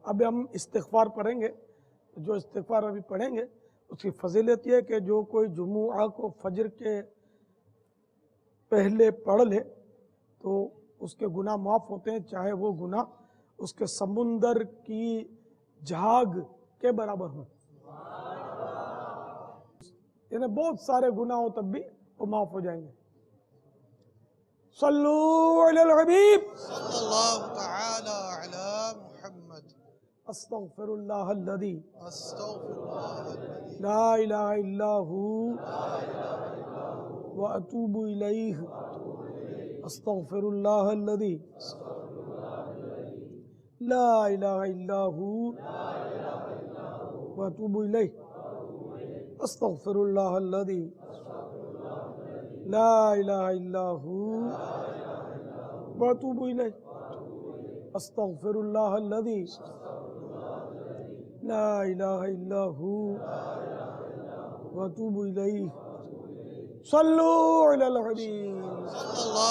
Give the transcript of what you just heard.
اب ہم استغفار پڑھیں گے. جو استغفار ابھی پڑھیں گے اس کی فضیلت یہ ہے کہ جو کوئی جمعہ کو فجر کے پہلے پڑھ لے تو اس کے گناہ معاف ہوتے ہیں، چاہے وہ گناہ اس کے سمندر کی جھاگ کے برابر ہوں. یعنی بہت سارے گناہ ہو تب بھی وہ معاف ہو جائیں گے. صلو علی الحبیب صلی اللہ تعالی علی محمد. استغفر اللہ الذی استغفر اللہ الذی لا الہ الا ہو واتوب الیہ. استغفر اللہ الذی لا الہ الا ہو واتوب الیہ. استغفر اللہ الذی لا الہ الا ہو واتوب الیہ. استغفر اللہ الذی لا الہ الا ہو واتوب الیہ. صلو علی الحبیب. صلی اللہ